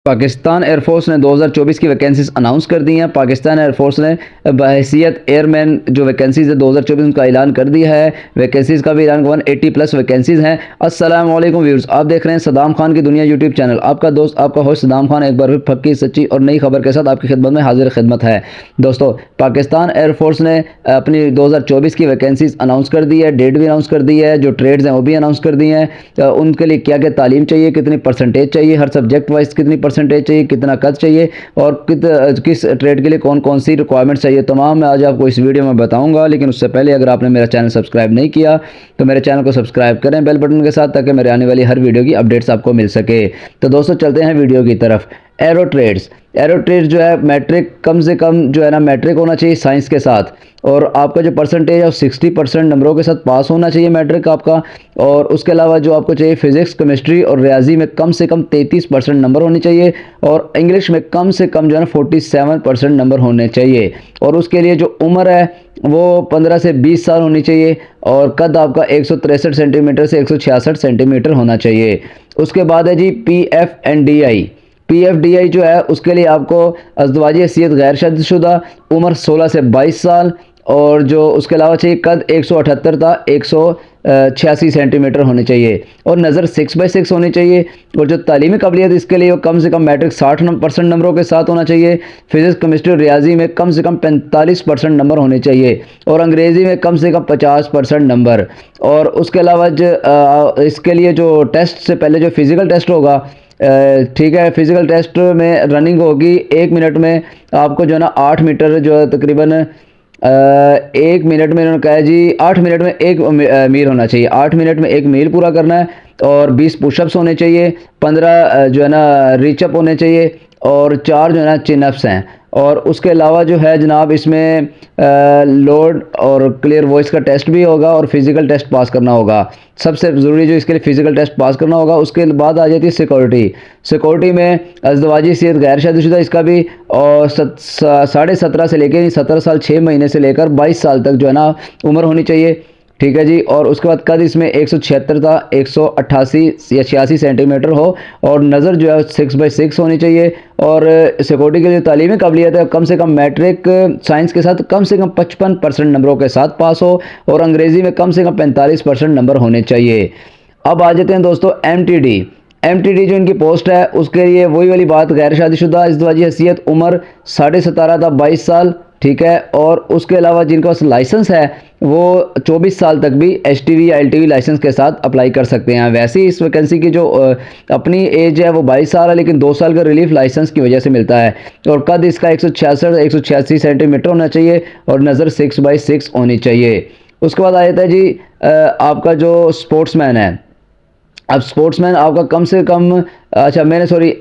Pakistan air force ने 2024 की vacancies announce कर दी हैं। पाकिस्तान एयरफोर्स ने बहैसियत एयरमैन जो वैकेंसीज है 2024 उनका ऐलान कर दिया है। वैकेंसीज का भी ऐलान 180 प्लस वैकेंसीज हैं। अस्सलाम वालेकुम व्यूअर्स, आप देख रहे हैं सदाम खान की दुनिया यूट्यूब चैनल। आपका दोस्त आपका होस्ट सदाम खान एक बार फिर पक्की सच्ची और नई खबर के साथ आपकी खिदमत में हाजिर खिदमत है। दोस्तों, पाकिस्तान एयरफोर्स ने अपनी 2024 की वैकेंसीज अनाउंस कर दी है, डेट भी अनाउंस कर दी है, जो ट्रेड्स हैं वो भी अनाउंस कर दी हैं। उनके लिए क्या क्या तालीम चाहिए, कितनी परसेंटेज चाहिए, हर सब्जेक्ट वाइज कितनी परसेंटेज चाहिए, कितना कद चाहिए और किस ट्रेड के लिए कौन कौन सी रिक्वायरमेंट्स चाहिए, तमाम मैं आज आपको इस वीडियो में बताऊंगा। लेकिन उससे पहले अगर आपने मेरा चैनल सब्सक्राइब नहीं किया तो मेरे चैनल को सब्सक्राइब करें बेल बटन के साथ, ताकि मेरे आने वाली हर वीडियो की अपडेट्स आपको मिल सके। तो दोस्तों, चलते हैं वीडियो की तरफ। एरो ट्रेड्स जो है मैट्रिक कम से कम जो है ना मैट्रिक होना चाहिए साइंस के साथ, और आपका जो परसेंटेज है 60% नंबरों के साथ पास होना चाहिए मैट्रिक आपका। और उसके अलावा जो आपको चाहिए फिजिक्स, केमिस्ट्री और रियाजी में कम से कम 33% नंबर होने चाहिए, और इंग्लिश में कम से कम जो है ना 47% नंबर होने चाहिए। और उसके लिए जो उम्र है वो 15 से 20 साल होनी चाहिए, और कद आपका 163 सेंटीमीटर से 166 सेंटीमीटर होना चाहिए। उसके बाद है जी PFDI जो है उसके लिए आपको अज़दवाजी हैसियत गैर शादीशुदा, उम्र 16 से 22 साल, और जो उसके अलावा चाहिए कद 178 था 186 सेंटीमीटर होने चाहिए, और नज़र 6/6 होनी चाहिए। और जो तालीमी काबिलियत इसके लिए वो कम से कम मैट्रिक 60% नंबरों के साथ होना चाहिए। फिजिक्स, केमिस्ट्री, रियाजी में कम से कम 45% नंबर होने चाहिए, और अंग्रेज़ी में कम से कम 50% नंबर। और उसके अलावा इसके लिए जो टेस्ट से पहले जो फिज़िकल टेस्ट होगा, ठीक है, फिज़िकल टेस्ट में रनिंग होगी 1 मिनट में आपको जो है ना 8 मीटर जो है तकरीबन 1 मिनट में, इन्होंने कहा है जी 8 मिनट में 1 मील होना चाहिए। 8 मिनट में 1 मील पूरा करना है, और 20 पुशअप्स होने चाहिए, 15 जो है ना रीचअप होने चाहिए, और 4 जो है ना चिनअप्स हैं। और उसके अलावा जो है जनाब इसमें लोड और क्लियर वॉइस का टेस्ट भी होगा, और फिज़िकल टेस्ट पास करना होगा। सबसे ज़रूरी जो इसके लिए फ़िज़िकल टेस्ट पास करना होगा। उसके बाद आ जाती है सिक्योरिटी में अज़दवाजी हैसियत गैर शादीशुदा, इसका भी और 17.5 से लेकर 17 साल 6 महीने से लेकर 22 साल तक जो है ना उम्र होनी चाहिए, ठीक है जी। और उसके बाद कद इसमें 176 था 188 या 86 सेंटीमीटर हो, और नज़र जो है 6/6 होनी चाहिए। और सिक्योरिटी के लिए तालीमी काबिलियत है कम से कम मैट्रिक साइंस के साथ कम से कम 55% नंबरों के साथ पास हो, और अंग्रेज़ी में कम से कम 45% नंबर होने चाहिए। अब आ जाते हैं दोस्तों MTD जो इनकी पोस्ट है उसके लिए वही वाली बात, गैर शादीशुदा, इज़दवाजी हैसियत, उम्र 17.5 था 22 साल, ठीक है। और उसके अलावा जिनके पास लाइसेंस है वो 24 साल तक भी HTV या LTV लाइसेंस के साथ अप्लाई कर सकते हैं। वैसे ही इस वैकेंसी की जो अपनी एज है वो 22 साल है, लेकिन 2 साल का रिलीफ लाइसेंस की वजह से मिलता है। और कद इसका 186 सेंटीमीटर होना चाहिए, और नज़र 6/6 होनी चाहिए। उसके बाद आ जाता है जी आपका जो स्पोर्ट्समैन है। अब स्पोर्ट्समैन आपका कम से कम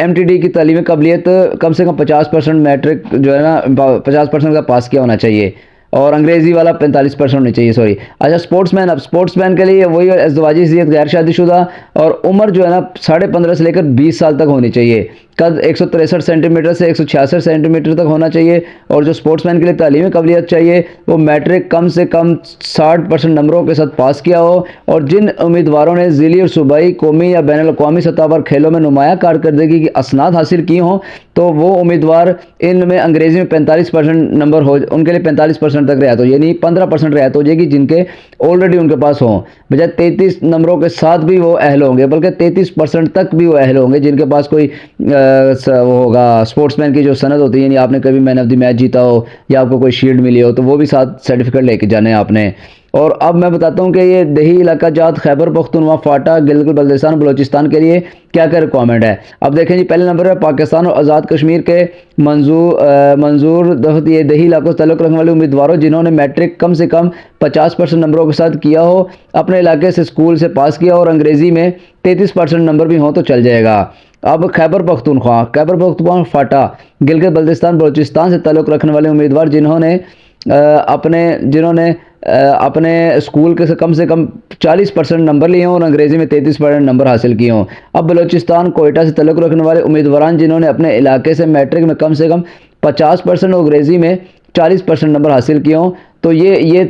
MTD की तालीमी काबिलियत कम से कम 50% मैट्रिक जो है ना 50% का पास किया होना चाहिए, और अंग्रेज़ी वाला 45% होनी चाहिए। अच्छा, स्पोर्ट्समैन के लिए वही अज़दवाजी हैसियत गैर शादीशुदा, और उम्र जो है ना 15.5 से लेकर 20 साल तक होनी चाहिए। कद 163 सेंटीमीटर से 166 सेंटीमीटर तक होना चाहिए। और जो स्पोर्ट्समैन के लिए तालीमी काबिलियत चाहिए वो मैट्रिक कम से कम 60% नंबरों के साथ पास किया हो, और जिन उम्मीदवारों ने ज़िली और सूबाई, कौमी या बैनुल अक़वामी सतह पर खेलों में नुमाया कारकर्दगी की असनाद हासिल की हों, तो वो उम्मीदवार इनमें अंग्रेज़ी में 45% नंबर हो, उनके लिए 45% तक रियायत हो, यानी 15% रियायत हो जाएगी जिनके ऑलरेडी उनके पास हों। बजाय 33 नंबरों के साथ भी वो अहल होंगे, बल्कि 33% तक भी वो अहल होंगे जिनके पास कोई वो होगा स्पोर्ट्समैन की जो सनद होती है, यानी आपने कभी मैन ऑफ द मैच जीता हो या आपको कोई शील्ड मिली हो, तो वो भी साथ सर्टिफिकेट लेके जाने आपने। और अब मैं बताता हूँ कि ये दही इलाका जात खैबर पख्तूनख्वा, फाटा, गिलगित बल्तिस्तान, बलोचिस्तान के लिए क्या क्या रिक्वायरमेंट है। अब देखें जी, पहले नंबर पर पाकिस्तान और आज़ाद कश्मीर के मंजूर ये दही इलाकों से ताल्लुक़ रखने वाले उम्मीदवारों जिन्होंने मैट्रिक कम से कम 50% नंबरों के साथ किया हो, अपने इलाके से स्कूल से पास किया, और अंग्रेज़ी में 33% नंबर भी हों तो चल जाएगा। अब खैबर पख्तूनख्वा, फाटा, गिलगित बल्तिस्तान, बलोचिस्तान से ताल्लुक़ रखने वाले उम्मीदवार जिन्होंने अपने स्कूल के से कम 40% नंबर लिए हों, और अंग्रेज़ी में 33% नंबर हासिल किए हों। अब बलोचिस्तान, कोयटा से ताल्लुक़ रखने वाले उम्मीदवार जिन्होंने अपने इलाके से मैट्रिक में कम से कम 50% और अंग्रेज़ी में 40% नंबर हासिल किए हों, तो ये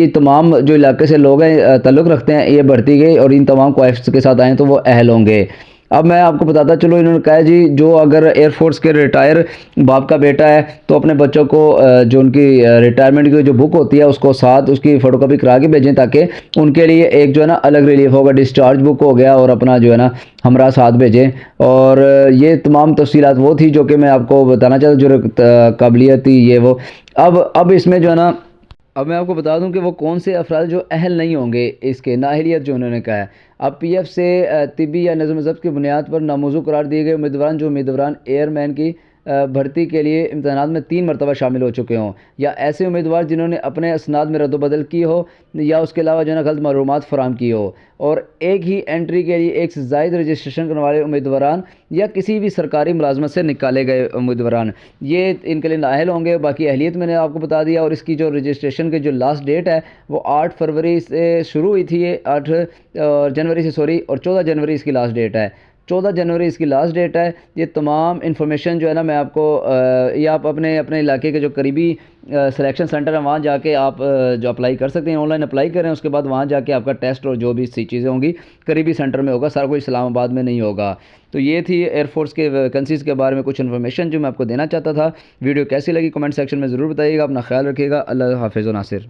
तमाम जो इलाके से लोग हैं ताल्लुक़ रखते हैं, ये भर्ती गई और इन तमाम क्वालिफ़िकेशंस के साथ आए तो वो अहल होंगे। अब मैं आपको बताता चलो, इन्होंने कहा जी जो अगर एयरफोर्स के रिटायर बाप का बेटा है तो अपने बच्चों को जो उनकी रिटायरमेंट की जो बुक होती है उसको साथ उसकी फ़ोटोकॉपी करा के भेजें, ताकि उनके लिए एक जो है ना अलग रिलीफ होगा, डिस्चार्ज बुक हो गया और अपना जो है ना हमरा साथ भेजें। और ये तमाम तफसीलात वो थी जो कि मैं आपको बताना चाहता, जो काबिलियत थी ये वो। अब इसमें जो है ना, अब मैं आपको बता दूं कि वो कौन से अफराद जो अहल नहीं होंगे इसके, नाअहलियत जो उन्होंने कहा है। अब पीएफ से तिबी या नज़म ज़ब्त की बुनियाद पर नामौजूद करार दिए गए उम्मीदवार जो उम्मीदवार एयरमैन की भर्ती के लिए इम्तहानात में 3 मरतबा शामिल हो चुके हों, या ऐसे उम्मीदवार जिन्होंने अपने असनाद में रद्दबदल की हो या उसके अलावा जो है ना गलत मालूमात फराहम की हो, और एक ही एंट्री के लिए एक से ज़ायद रजिस्ट्रेशन करने वाले उम्मीदवारान या किसी भी सरकारी मुलाजमत से निकाले गए उम्मीदवारान, ये इनके लिए नाअहल होंगे। बाकी अहलियत मैंने आपको बता दिया। और इसकी जो रजिस्ट्रेशन की जो लास्ट डेट है वो 8 फरवरी से शुरू हुई थी, ये 8 जनवरी से सॉरी, और 14 जनवरी इसकी लास्ट डेट है। 14 जनवरी इसकी लास्ट डेट है। ये तमाम इन्फॉर्मेशन जो है ना मैं आपको ये आप अपने अपने इलाके के जो करीबी सिलेक्शन सेंटर है वहाँ जाके आप जो अप्लाई कर सकते हैं, ऑनलाइन अप्लाई करें। उसके बाद वहाँ जाके आपका टेस्ट और जो भी सी चीज़ें होंगी करीबी सेंटर में होगा, सारा कुछ इस्लामाबाद में नहीं होगा। तो ये थी एयरफोर्स के वैकेंसीज़ के बारे में कुछ इन्फॉर्मेशन जो मैं आपको देना चाहता था। वीडियो कैसी लगी कमेंट सेक्शन में ज़रूर बताइएगा। अपना ख्याल रखिएगा। अल्लाह हाफ़िज़ नासिर।